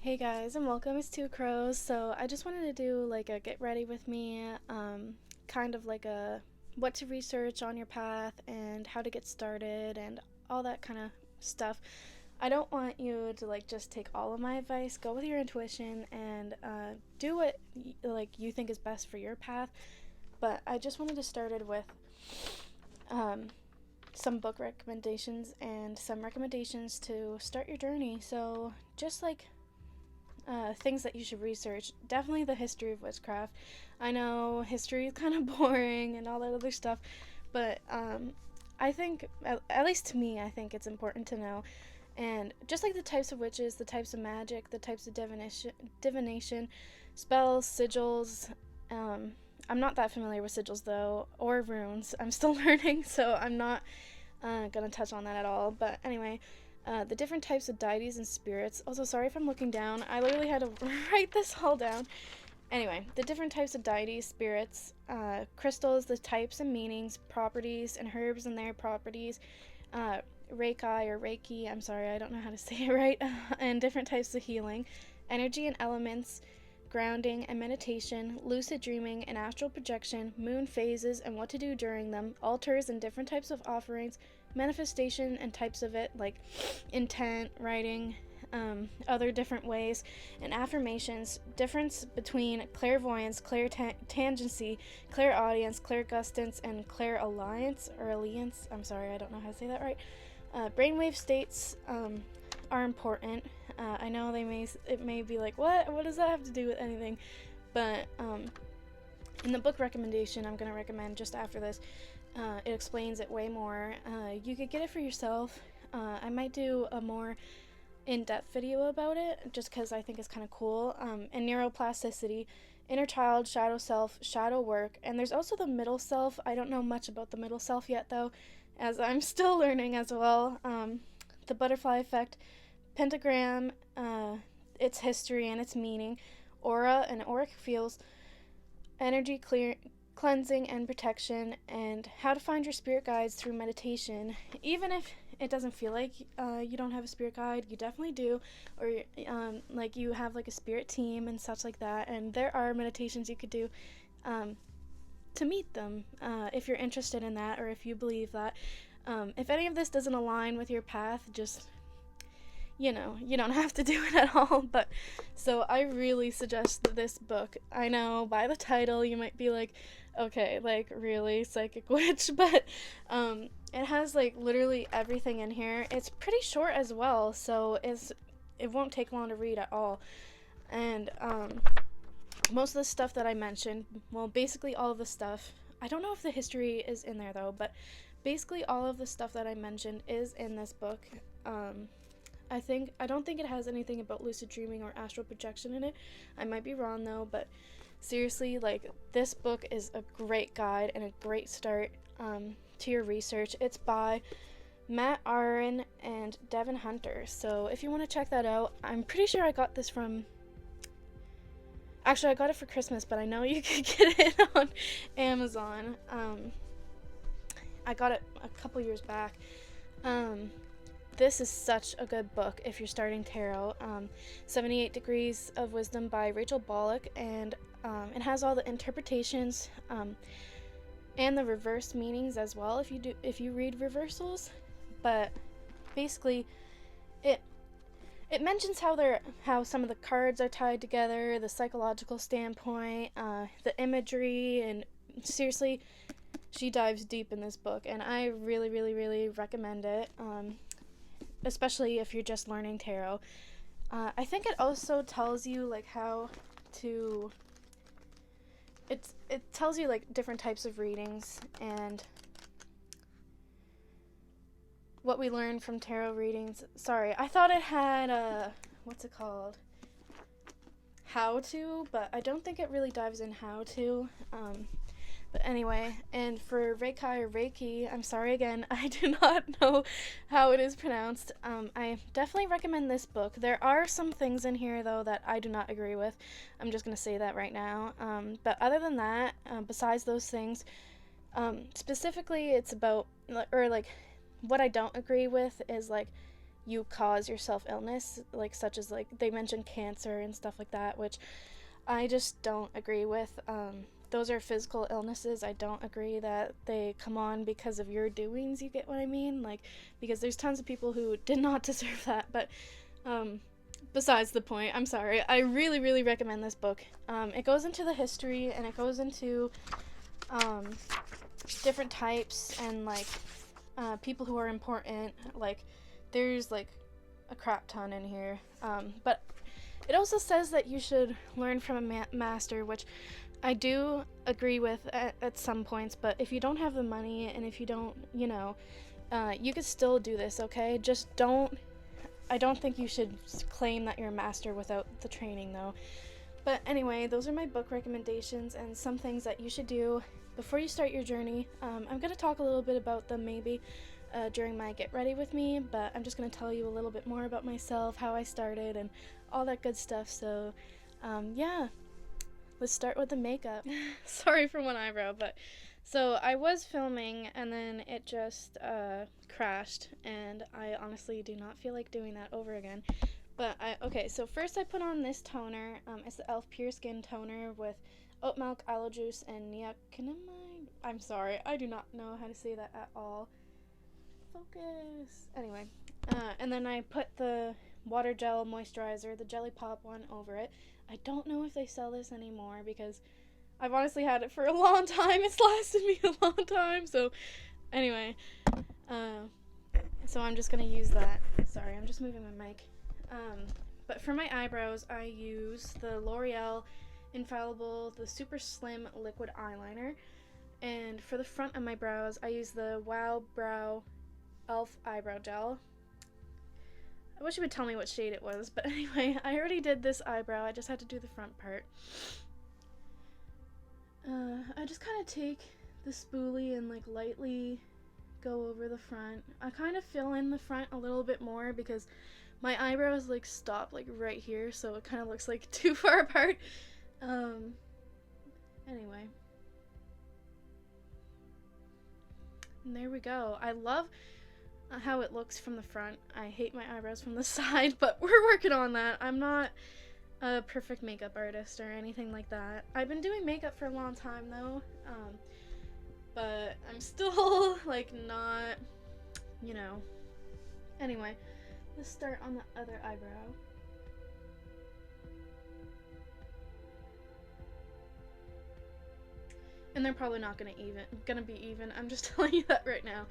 Hey guys, and welcome. It's Two Crows. So I just wanted to do like a get ready with me, kind of like a what to research on your path and how to get started and all that kind of stuff. I don't want you to like just take all of my advice. Go with your intuition and do what you think is best for your path. But I just wanted to start it with um, some book recommendations and some recommendations to start your journey. So just like things that you should research. Definitely the history of witchcraft. I know history is kind of boring and all that other stuff, but I think, at least to me, I think it's important to know. And just like the types of witches, the types of magic, the types of divination, spells, sigils. I'm not that familiar with sigils though, or runes. I'm still learning, so I'm not gonna touch on that at all. But anyway, the different types of deities and spirits. Also, sorry if I'm looking down. I literally had to write this all down. Anyway, the different types of deities, spirits, crystals, the types and meanings, properties, and herbs and their properties, Reiki or Reiki, I'm sorry, I don't know how to say it right, and different types of healing, energy and elements, grounding and meditation, lucid dreaming and astral projection, moon phases and what to do during them, altars and different types of offerings, manifestation and types of it, like intent, writing, other different ways, and affirmations, difference between clairvoyance, clairtangency, clairaudience, clairgustance, and clairalliance, or alliance. I'm sorry, I don't know how to say that right. Brainwave states are important. I know it may be like, what does that have to do with anything? But in the book recommendation I'm going to recommend just after this, it explains it way more. You could get it for yourself. I might do a more in-depth video about it just because I think it's kind of cool. And neuroplasticity, inner child, shadow self, shadow work, and there's also the middle self. I don't know much about the middle self yet though, as I'm still learning as well. The butterfly effect, pentagram, its history and its meaning, aura and auric fields, energy cleansing and protection, and how to find your spirit guides through meditation. Even if it doesn't feel like you don't have a spirit guide, you definitely do, or like you have like a spirit team and such like that, and there are meditations you could do to meet them if you're interested in that, or if you believe that. If any of this doesn't align with your path, just you don't have to do it at all. But so I really suggest this book. I know by the title you might be like, okay, like really psychic witch, but it has like literally everything in here. It's pretty short as well, so it won't take long to read at all. And most of the stuff that I mentioned, well, basically all of the stuff, I don't know if the history is in there though, but basically all of the stuff that I mentioned is in this book. I don't think it has anything about lucid dreaming or astral projection in it. I might be wrong though, but seriously, like, this book is a great guide and a great start to your research. It's by Matt Aaron and Devin Hunter. So if you want to check that out, I'm pretty sure I got this from. Actually, I got it for Christmas, but I know you could get it on Amazon. I got it a couple years back. This is such a good book if you're starting tarot. 78 Degrees of Wisdom by Rachel Bollock, and it has all the interpretations and the reverse meanings as well if you read reversals. But basically, it mentions how some of the cards are tied together, the psychological standpoint, the imagery, and seriously, she dives deep in this book, and I really, really, really recommend it. Especially if you're just learning tarot. I think it also tells you like how to. It tells you like different types of readings and what we learn from tarot readings. Sorry, I thought it had what's it called? How to, but I don't think it really dives in how to. But anyway, and for Reiki or Reiki, I'm sorry again, I do not know how it is pronounced. I definitely recommend this book. There are some things in here, though, that I do not agree with. I'm just going to say that right now. But other than that, besides those things, specifically it's about, or like, what I don't agree with is, like, you cause yourself illness, like such as like they mentioned cancer and stuff like that, which I just don't agree with. Those are physical illnesses. I don't agree that they come on because of your doings, you get what I mean? Like, because there's tons of people who did not deserve that, but besides the point, I'm sorry. I really, really recommend this book. It goes into the history, and it goes into different types and like people who are important. Like, there's like a crap ton in here. But it also says that you should learn from a master, which I do agree with at some points, but if you don't have the money and if you don't, you could still do this, okay? Just don't, I don't think you should claim that you're a master without the training, though. But anyway, those are my book recommendations and some things that you should do before you start your journey. I'm going to talk a little bit about them maybe during my Get Ready With Me, but I'm just going to tell you a little bit more about myself, how I started, and all that good stuff. So, yeah. Let's start with the makeup. Sorry for one eyebrow, but so I was filming and then it just crashed, and I honestly do not feel like doing that over again. But okay, so first I put on this toner. It's the e.l.f. Pure Skin Toner with oat milk, aloe juice, and niacinamide. I'm sorry, I do not know how to say that at all. Focus. Anyway, and then I put the water gel moisturizer, the Jelly Pop one, over it. I don't know if they sell this anymore because I've honestly had it for a long time. It's lasted me a long time. So anyway, so I'm just gonna use that. Sorry, I'm just moving my mic. But for my eyebrows, I use the L'Oreal Infallible, the Super Slim Liquid Eyeliner. And for the front of my brows, I use the Wow Brow e.l.f. Eyebrow Gel. I wish you would tell me what shade it was, but anyway, I already did this eyebrow. I just had to do the front part. I just kind of take the spoolie and like lightly go over the front. I kind of fill in the front a little bit more because my eyebrows like stop like right here, so it kind of looks like too far apart. Anyway. And there we go. I love how it looks from the front. I hate my eyebrows from the side, but we're working on that. I'm not a perfect makeup artist or anything like that. I've been doing makeup for a long time though, but I'm still like not, Anyway, let's start on the other eyebrow. And they're probably not gonna be even. I'm just telling you that right now.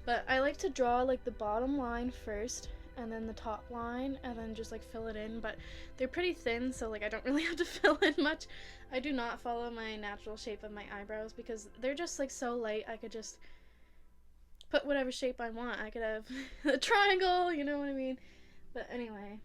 But I like to draw like the bottom line first and then the top line and then just like fill it in, but they're pretty thin, so like I don't really have to fill in much. I do not follow my natural shape of my eyebrows because they're just like so light. I could just put whatever shape I want. I could have a triangle, you know what I mean? But anyway.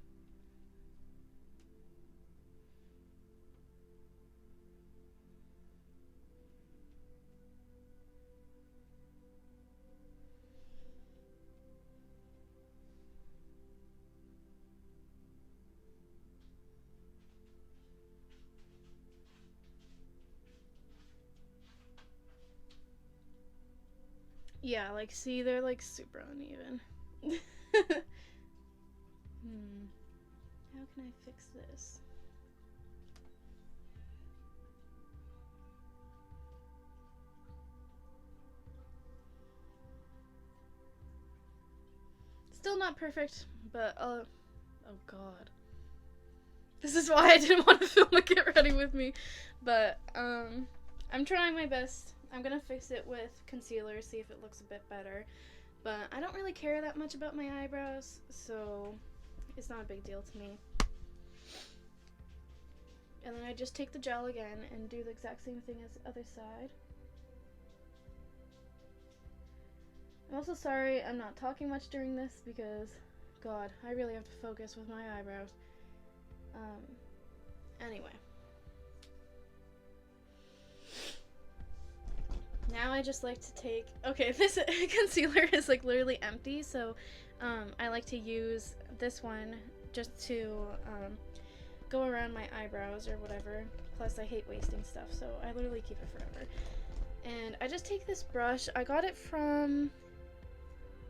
Yeah, like, see, they're, like, super uneven. How can I fix this? Still not perfect, but, oh god. This is why I didn't want to film a Get Ready With Me. But, I'm trying my best. I'm gonna fix it with concealer, see if it looks a bit better. But I don't really care that much about my eyebrows, so it's not a big deal to me. And then I just take the gel again and do the exact same thing as the other side. I'm also sorry I'm not talking much during this because, god, I really have to focus with my eyebrows. Anyway. Now I just like to take, okay, this concealer is like literally empty, so I like to use this one just to go around my eyebrows or whatever. Plus I hate wasting stuff, so I literally keep it forever. And I just take this brush. I got it from,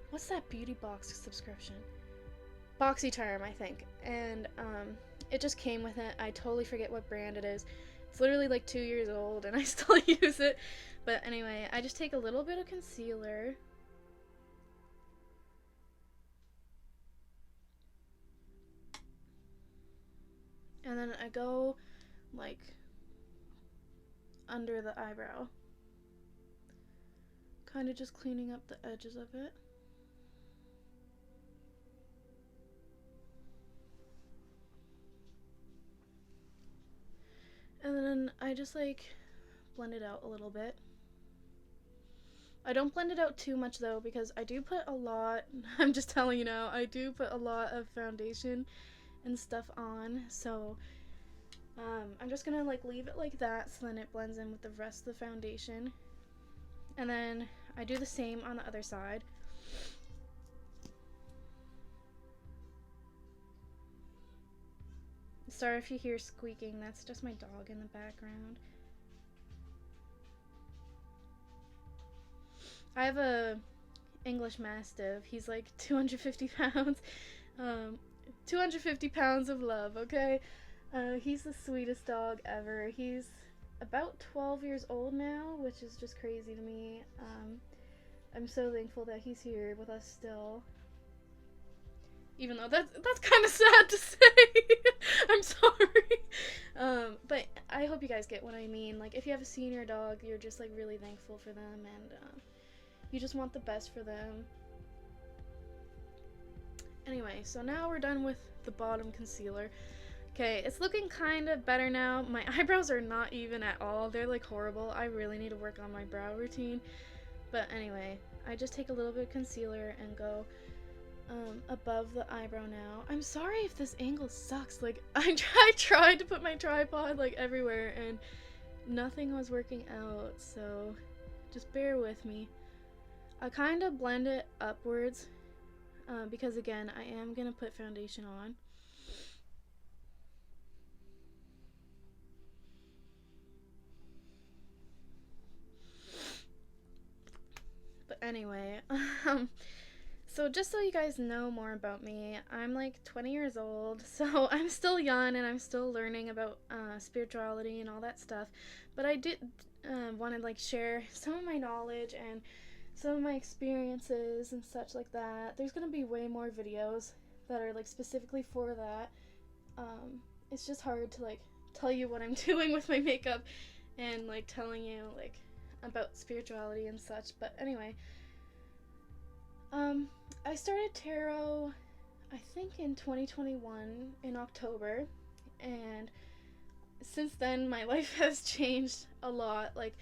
what's that beauty box subscription? BoxyCharm, I think, and it just came with it. I totally forget what brand it is. It's literally like 2 years old and I still use it. But anyway, I just take a little bit of concealer. And then I go like under the eyebrow. Kind of just cleaning up the edges of it. And then I just like blend it out a little bit. I don't blend it out too much though, because I do put a lot, I'm just telling you now, I do put a lot of foundation and stuff on, so I'm just gonna like leave it like that so then it blends in with the rest of the foundation. And then I do the same on the other side. Sorry if you hear squeaking, that's just my dog in the background. I have a English Mastiff. He's like 250 pounds. 250 pounds of love, okay? He's the sweetest dog ever. He's about 12 years old now, which is just crazy to me. I'm so thankful that he's here with us still. Even though that's kind of sad to say. I'm sorry. But I hope you guys get what I mean. Like, if you have a senior dog, you're just like really thankful for them, and you just want the best for them. Anyway, so now we're done with the bottom concealer. Okay, it's looking kind of better now. My eyebrows are not even at all. They're like horrible. I really need to work on my brow routine. But anyway, I just take a little bit of concealer and go above the eyebrow now. I'm sorry if this angle sucks. Like, I tried to put my tripod like everywhere and nothing was working out, so just bear with me. I kind of blend it upwards because again, I am gonna put foundation on. But anyway, so just so you guys know more about me, I'm like 20 years old, so I'm still young and I'm still learning about spirituality and all that stuff. But I did want to like share some of my knowledge and some of my experiences and such like that. There's gonna be way more videos that are like specifically for that. It's just hard to like tell you what I'm doing with my makeup and like telling you like about spirituality and such. But anyway, I started tarot I think in 2021 in October, and since then my life has changed a lot. Like,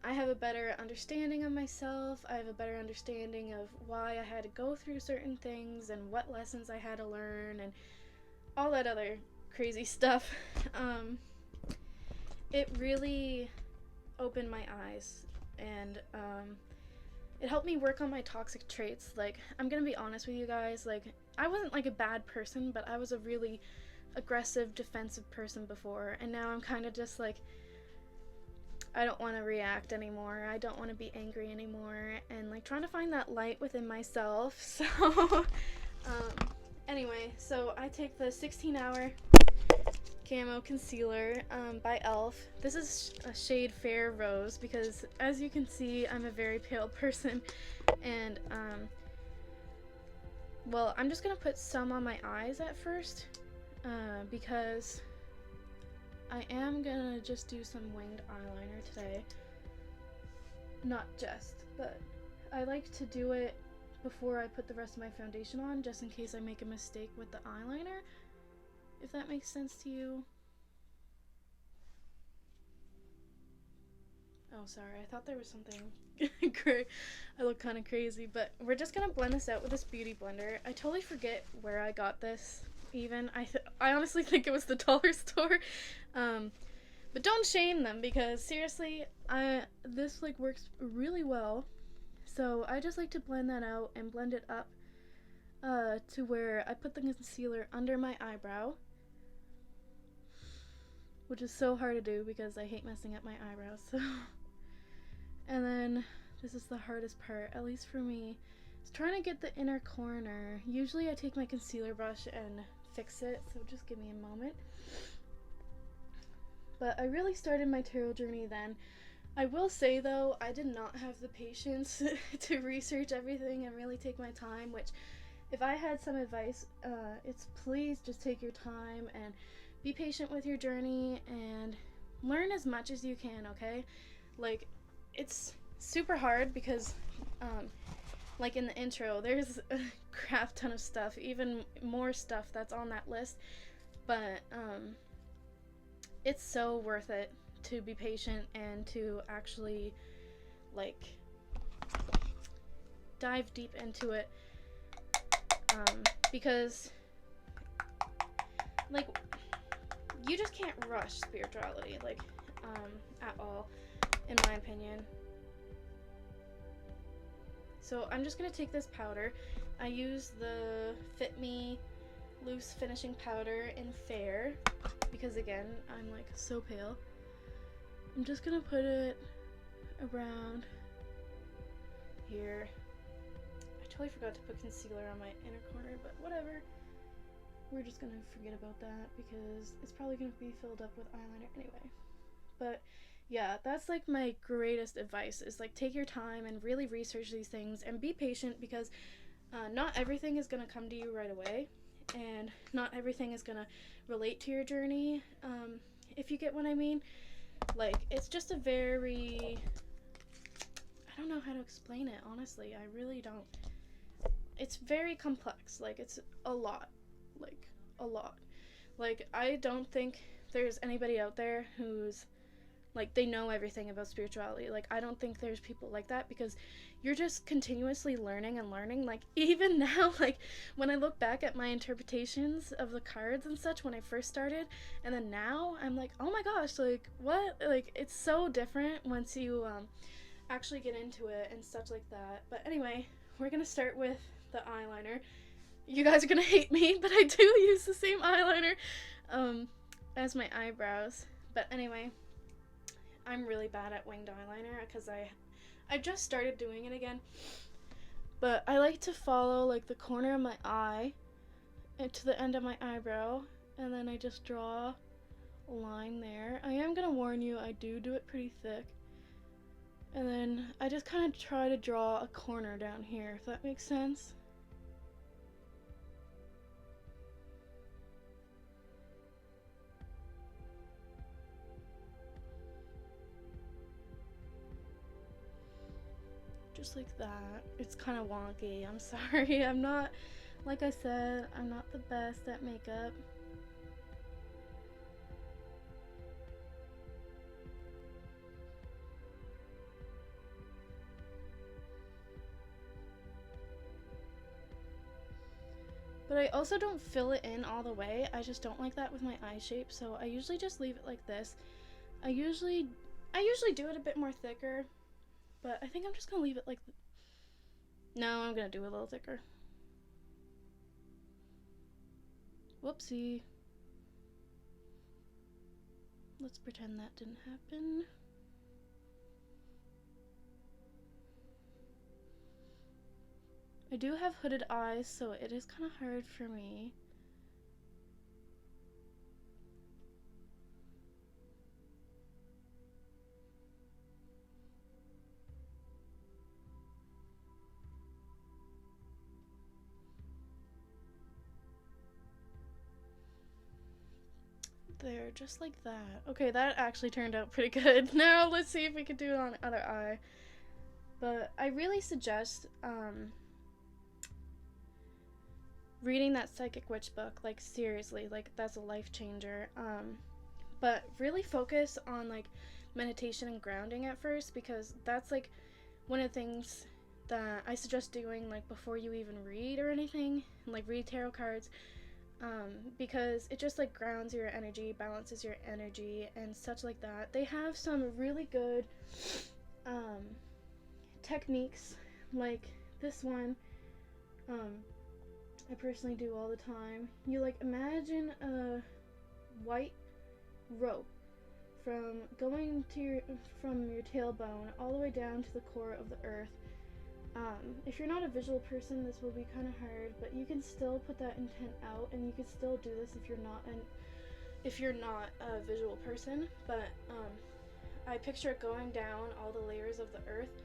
I have a better understanding of myself. I have a better understanding of why I had to go through certain things and what lessons I had to learn and all that other crazy stuff. It really opened my eyes, and it helped me work on my toxic traits. Like, I'm gonna be honest with you guys, like, I wasn't like a bad person, but I was a really aggressive, defensive person before, and now I'm kind of just like, I don't want to react anymore. I don't want to be angry anymore, and like trying to find that light within myself. So anyway, so I take the 16-hour camo concealer by e.l.f. This is a shade Fair Rose because, as you can see, I'm a very pale person, and well, I'm just gonna put some on my eyes at first because I am gonna just do some winged eyeliner today. Not just, but I like to do it before I put the rest of my foundation on, just in case I make a mistake with the eyeliner, if that makes sense to you. Oh, sorry, I thought there was something great. I look kind of crazy, but we're just gonna blend this out with this beauty blender. I totally forget where I got this. Even I honestly think it was the dollar store, but don't shame them, because seriously, this like works really well. So I just like to blend that out and blend it up to where I put the concealer under my eyebrow, which is so hard to do because I hate messing up my eyebrows. So, and then this is the hardest part, at least for me. was trying to get the inner corner. Usually I take my concealer brush and fix it, so just give me a moment. But I really started my tarot journey then. I will say though, I did not have the patience to research everything and really take my time, which if I had some advice, it's please just take your time and be patient with your journey and learn as much as you can, okay? Like, it's super hard because, like in the intro, there's a crap ton of stuff, even more stuff that's on that list, but, it's so worth it to be patient and to actually, like, dive deep into it, because, like, you just can't rush spirituality, like, at all, in my opinion. So I'm just gonna take this powder. I use the Fit Me Loose Finishing Powder in Fair, because again, I'm like so pale. I'm just gonna put it around here. I totally forgot to put concealer on my inner corner, but whatever. We're just gonna forget about that because it's probably gonna be filled up with eyeliner anyway. But yeah, that's like my greatest advice is like take your time and really research these things and be patient because not everything is gonna come to you right away and not everything is gonna relate to your journey, if you get what I mean. Like, it's just a very, I don't know how to explain it, honestly. I really don't. It's very complex. Like, it's a lot. Like, a lot. Like, I don't think there's anybody out there who's, like, they know everything about spirituality. Like, I don't think there's people like that because you're just continuously learning and learning. Like, even now, like, when I look back at my interpretations of the cards and such when I first started, and then now, I'm like, oh my gosh, like, what? Like, it's so different once you, actually get into it and such like that. But anyway, we're gonna start with the eyeliner. You guys are gonna hate me, but I do use the same eyeliner, as my eyebrows. But anyway, I'm really bad at winged eyeliner because I just started doing it again. But I like to follow like the corner of my eye and to the end of my eyebrow, and then I just draw a line there. I am gonna warn you, I do it pretty thick. And then I just kind of try to draw a corner down here, if that makes sense. Just like that. It's kind of wonky. I'm sorry. I'm not, like I said, I'm not the best at makeup. But I also don't fill it in all the way. I just don't like that with my eye shape, so I usually just leave it like this. I usually do it a bit more thicker, but I think I'm just gonna leave it like no, I'm gonna do it a little thicker. Whoopsie. Let's pretend that didn't happen. I do have hooded eyes, so it is kind of hard for me. There, just like that. Okay, that actually turned out pretty good. Now let's see if we could do it on the other eye. But I really suggest reading that Psychic Witch book. Like, seriously, like, that's a life changer. But really focus on like meditation and grounding at first, because that's like one of the things that I suggest doing like before you even read or anything, like read tarot cards. Because it just like grounds your energy, balances your energy, and such like that. They have some really good techniques, like this one. I personally do all the time. You like imagine a white rope from going to from your tailbone all the way down to the core of the earth. If you're not a visual person, this will be kind of hard, but you can still put that intent out, and you can still do this if you're not a visual person. But I picture it going down all the layers of the earth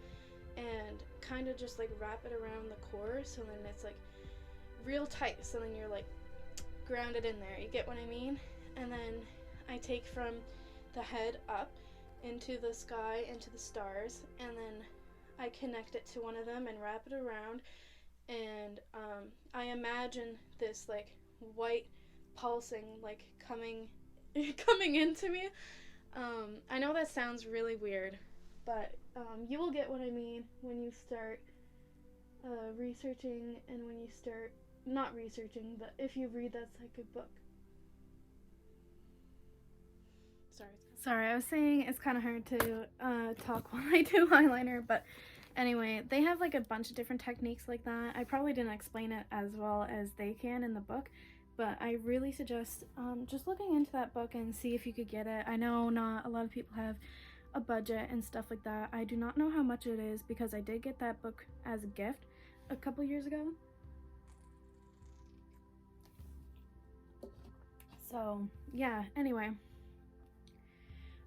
and kind of just like wrap it around the core, so then it's like real tight, so then you're like grounded in there. You get what I mean? And then I take from the head up into the sky, into the stars, and then I connect it to one of them and wrap it around, and I imagine this like white pulsing like coming coming into me. I know that sounds really weird, but you will get what I mean when you start researching, and when you start not researching, but if you read that psychic book. Sorry, I was saying it's kind of hard to talk while I do eyeliner, but anyway, they have like a bunch of different techniques like that. I probably didn't explain it as well as they can in the book, but I really suggest just looking into that book and see if you could get it. I know not a lot of people have a budget and stuff like that. I do not know how much it is because I did get that book as a gift a couple years ago. So yeah, anyway,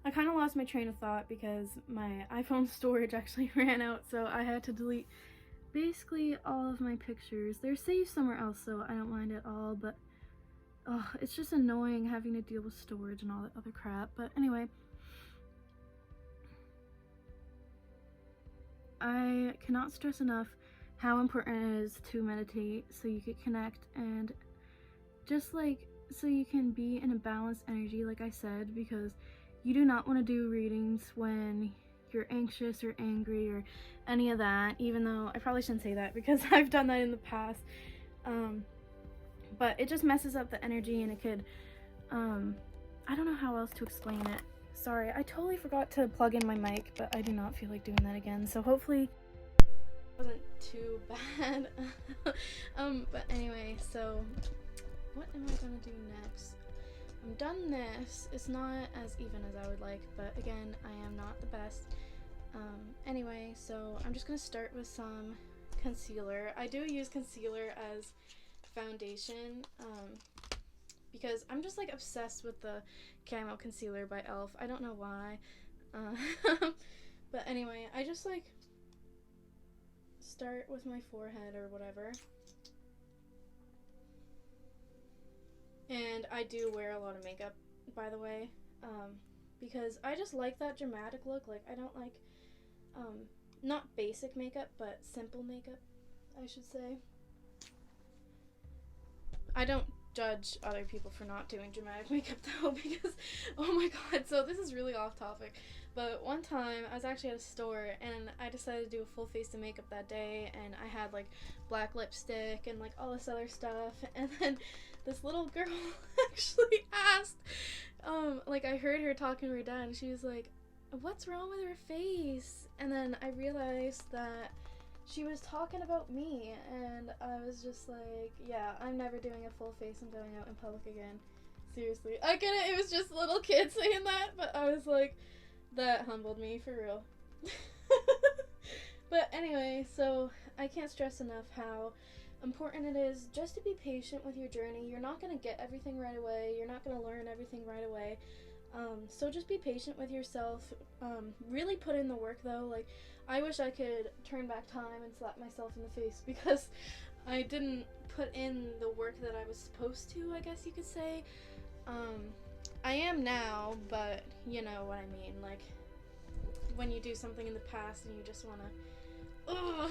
I kind of lost my train of thought because my iPhone storage actually ran out, so I had to delete basically all of my pictures. They're saved somewhere else, so I don't mind at all, but it's just annoying having to deal with storage and all that other crap. But anyway, I cannot stress enough how important it is to meditate so you can connect and just like so you can be in a balanced energy, like I said, because you do not want to do readings when you're anxious or angry or any of that, even though I probably shouldn't say that because I've done that in the past. But it just messes up the energy, and it could, I don't know how else to explain it. Sorry, I totally forgot to plug in my mic, but I do not feel like doing that again, so hopefully it wasn't too bad. But anyway, so what am I gonna do next? I'm done this. It's not as even as I would like, but again, I am not the best. Anyway, so I'm just gonna start with some concealer. I do use concealer as foundation because I'm just like obsessed with the Camo Concealer by e.l.f. I don't know why. But anyway, I just like start with my forehead or whatever. And I do wear a lot of makeup, by the way, because I just like that dramatic look. Like, I don't like, not basic makeup, but simple makeup, I should say. I don't judge other people for not doing dramatic makeup, though, because, oh my god, so this is really off topic, but one time I was actually at a store, and I decided to do a full face of makeup that day, and I had, like, black lipstick and, like, all this other stuff, and then this little girl actually asked, like, I heard her talking to her dad, and she was like, what's wrong with her face? And then I realized that she was talking about me, and I was just like, yeah, I'm never doing a full face and going out in public again. Seriously. I get it, it was just little kids saying that, but I was like, that humbled me, for real. But anyway, so I can't stress enough how important it is just to be patient with your journey. You're not going to get everything right away. You're not going to learn everything right away. So just be patient with yourself. Really put in the work, though. Like, I wish I could turn back time and slap myself in the face because I didn't put in the work that I was supposed to, I guess you could say. I am now, but you know what I mean. Like, when you do something in the past and you just want to... Ugh.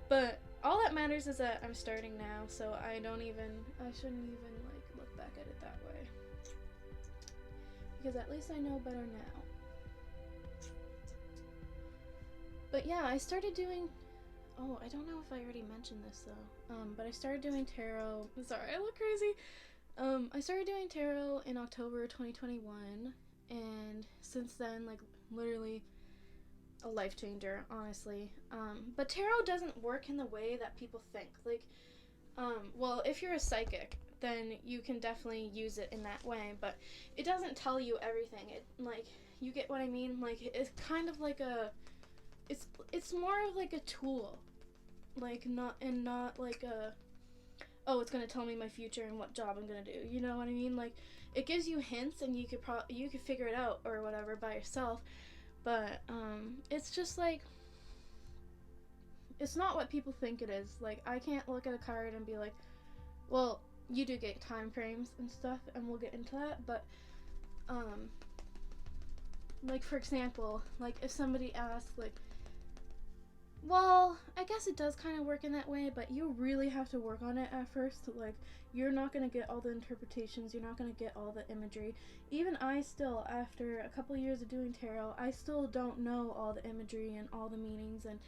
But all that matters is that I'm starting now, so I shouldn't even, like, look back at it that way. Because at least I know better now. But yeah, I started doing... Oh, I don't know if I already mentioned this, though. But I started doing tarot... Sorry, I look crazy. I started doing tarot in October 2021, and since then, like, literally a life changer, honestly. But tarot doesn't work in the way that people think. Like, well, if you're a psychic, then you can definitely use it in that way, but it doesn't tell you everything. It, like, you get what I mean? Like, it's kind of like a it's more of like a tool, like not like a, oh, it's gonna tell me my future and what job I'm gonna do. You know what I mean? Like, it gives you hints, and you could figure it out or whatever by yourself. But it's just like, it's not what people think it is. Like, I can't look at a card and be like, well, you do get time frames and stuff, and we'll get into that. But like, for example, like if somebody asks like, well, I guess it does kind of work in that way, but you really have to work on it at first. Like, you're not going to get all the interpretations, you're not going to get all the imagery. Even I still, after a couple years of doing tarot, I still don't know all the imagery and all the meanings and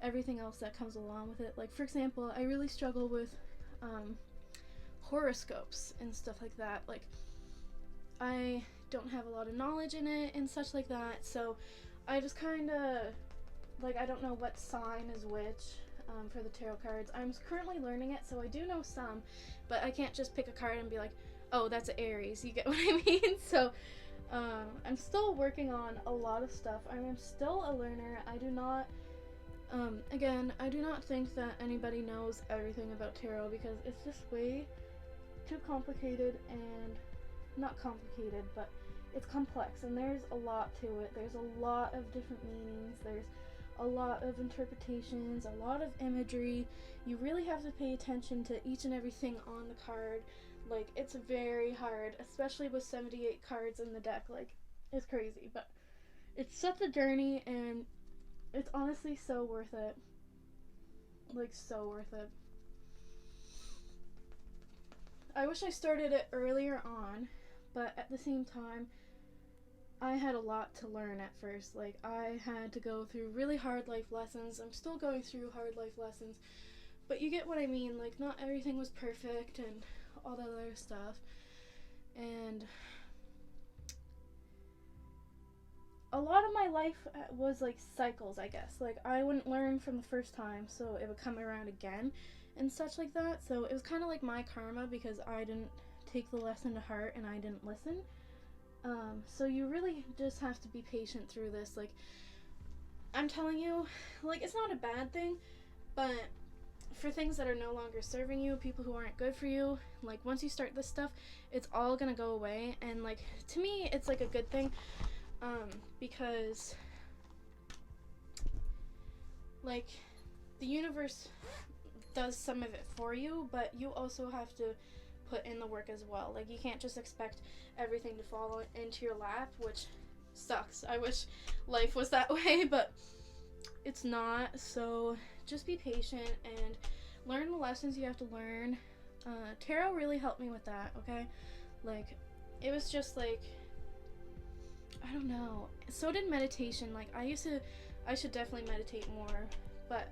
everything else that comes along with it. Like, for example, I really struggle with horoscopes and stuff like that. Like, I don't have a lot of knowledge in it and such like that, so I just kind of, like, I don't know what sign is which for the tarot cards. I'm currently learning it, so I do know some, but I can't just pick a card and be like, oh, that's an Aries, you get what I mean? So I'm still working on a lot of stuff. I am still a learner. I do not, again, I do not think that anybody knows everything about tarot, because it's just way too complicated, and not complicated, but it's complex, and there's a lot to it. There's a lot of different meanings. There's a lot of interpretations, a lot of imagery. You really have to pay attention to each and everything on the card. Like, it's very hard, especially with 78 cards in the deck. Like, it's crazy, but it's such a journey, and it's honestly so worth it. Like, so worth it. I wish I started it earlier on, but at the same time, I had a lot to learn at first. Like, I had to go through really hard life lessons. I'm still going through hard life lessons, but you get what I mean. Like, not everything was perfect and all that other stuff. And a lot of my life was like cycles, I guess. Like, I wouldn't learn from the first time, so it would come around again and such like that. So it was kind of like my karma, because I didn't take the lesson to heart and I didn't listen. So you really just have to be patient through this. Like, I'm telling you, like, it's not a bad thing, but for things that are no longer serving you, people who aren't good for you, like, once you start this stuff, it's all gonna go away. And, like, to me, it's like a good thing, because, like, the universe does some of it for you, but you also have to put in the work as well. Like, you can't just expect everything to fall into your lap, which sucks. I wish life was that way, but it's not. So just be patient and learn the lessons you have to learn. Tarot really helped me with that, okay? Like, it was just like, I don't know. So did meditation. Like, I should definitely meditate more, but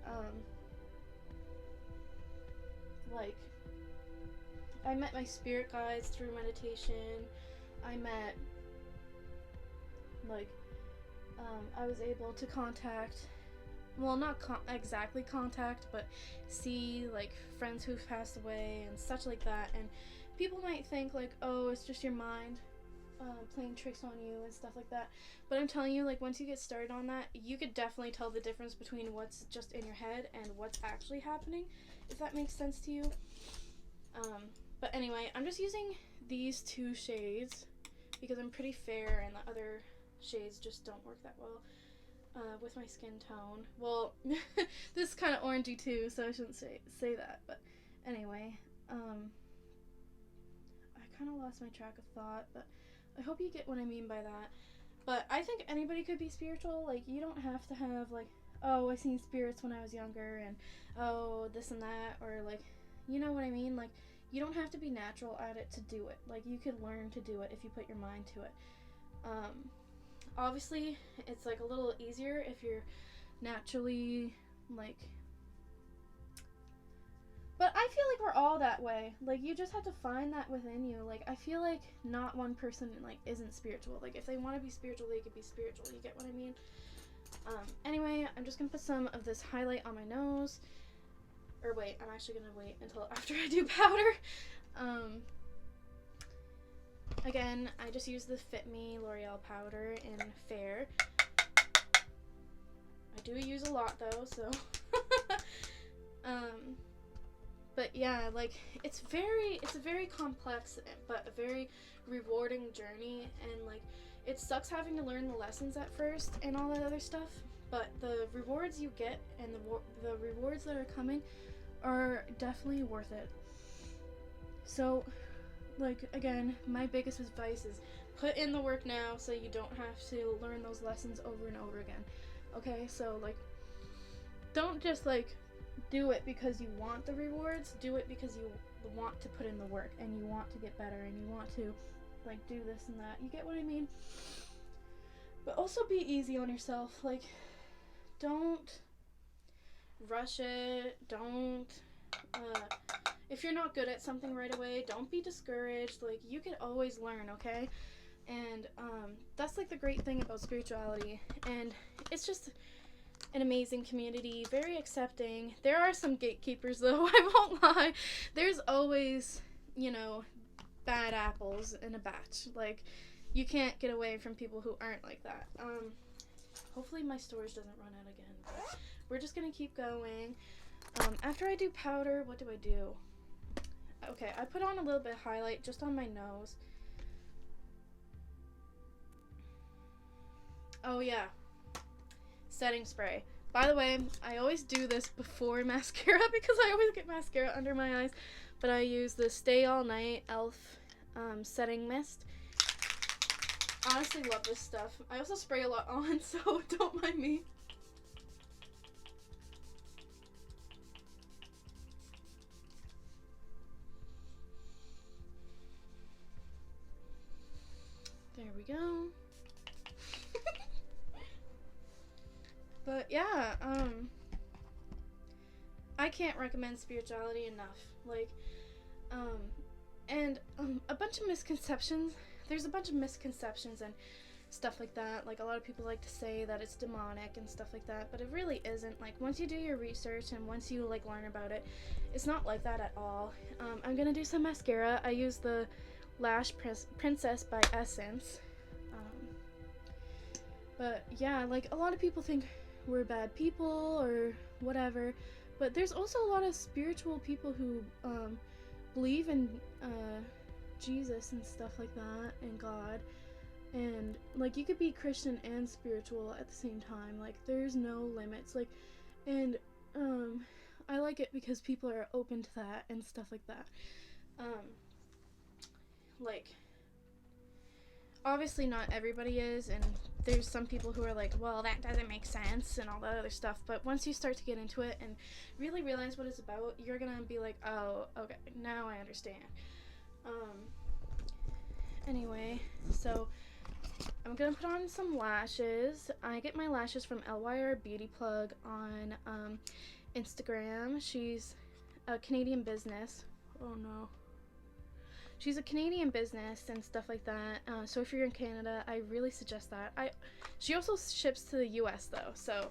like, I met my spirit guides through meditation. I met, like, I was able to contact, well, not exactly contact, but see, like, friends who've passed away and such like that. And people might think, like, oh, it's just your mind playing tricks on you and stuff like that. But I'm telling you, like, once you get started on that, you could definitely tell the difference between what's just in your head and what's actually happening, if that makes sense to you. But anyway, I'm just using these two shades because I'm pretty fair and the other shades just don't work that well with my skin tone. Well, this is kind of orangey too, so I shouldn't say that. But anyway, I kind of lost my track of thought, but I hope you get what I mean by that. But I think anybody could be spiritual. Like, you don't have to have, like, oh, I seen spirits when I was younger, and oh, this and that, or, like, you know what I mean? Like, you don't have to be natural at it to do it. Like, you could learn to do it if you put your mind to it. Obviously, it's, like, a little easier if you're naturally, like, but I feel like we're all that way. Like, you just have to find that within you. Like, I feel like not one person, like, isn't spiritual. Like, if they want to be spiritual, they could be spiritual. You get what I mean? Anyway, I'm just gonna put some of this highlight on my nose. Or wait, I'm actually gonna wait until after I do powder. Again, I just used the Fit Me L'Oreal powder in Fair. I do use a lot though, so but yeah, like it's a very complex but a very rewarding journey, and like it sucks having to learn the lessons at first and all that other stuff, but the rewards you get and the rewards that are coming are definitely worth it. So, like, again, my biggest advice is put in the work now so you don't have to learn those lessons over and over again. Okay, so like don't just like do it because you want the rewards. Do it because you want to put in the work and you want to get better and you want to like do this and that. You get what I mean? But also be easy on yourself. Like, don't rush it. Don't if you're not good at something right away, don't be discouraged. Like, you can always learn, okay? And that's like the great thing about spirituality. And it's just an amazing community, very accepting. There are some gatekeepers though, I won't lie. There's always, you know, bad apples in a batch. Like, you can't get away from people who aren't like that. Hopefully my storage doesn't run out again, but we're just gonna keep going. After I do powder, what do I do? Okay, I put on a little bit of highlight just on my nose. Oh yeah, setting spray. By the way, I always do this before mascara because I always get mascara under my eyes, but I use the Stay All Night e.l.f. Setting mist. Honestly love this stuff. I also spray a lot on, so don't mind me. There we go. But yeah, I can't recommend spirituality enough. Like, and a bunch of misconceptions. There's a bunch of misconceptions and stuff like that. Like, a lot of people like to say that it's demonic and stuff like that, but it really isn't. Like, once you do your research and once you like learn about it, it's not like that at all. I'm gonna do some mascara. I use the Lash Princess by Essence. But yeah, like, a lot of people think we're bad people or whatever, but there's also a lot of spiritual people who believe in Jesus and stuff like that, and God, and like you could be Christian and spiritual at the same time. Like, there's no limits. Like, and I like it because people are open to that and stuff like that. Like, obviously not everybody is, and there's some people who are like, well, that doesn't make sense and all that other stuff, but once you start to get into it and really realize what it's about, you're gonna be like, oh, okay, now I understand. Anyway, so I'm gonna put on some lashes. I get my lashes from LYR Beauty Plug on Instagram. She's a Canadian business. Oh no. She's a Canadian business and stuff like that. So if you're in Canada, I really suggest that. She also ships to the US though. So,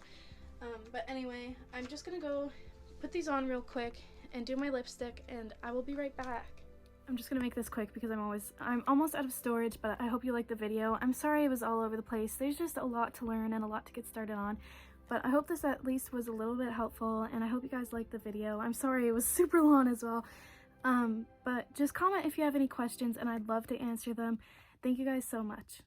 but anyway, I'm just gonna go put these on real quick and do my lipstick, and I will be right back. I'm just gonna make this quick because I'm almost out of storage, but I hope you liked the video. I'm sorry it was all over the place. There's just a lot to learn and a lot to get started on. But I hope this at least was a little bit helpful, and I hope you guys liked the video. I'm sorry it was super long as well. But just comment if you have any questions and I'd love to answer them. Thank you guys so much.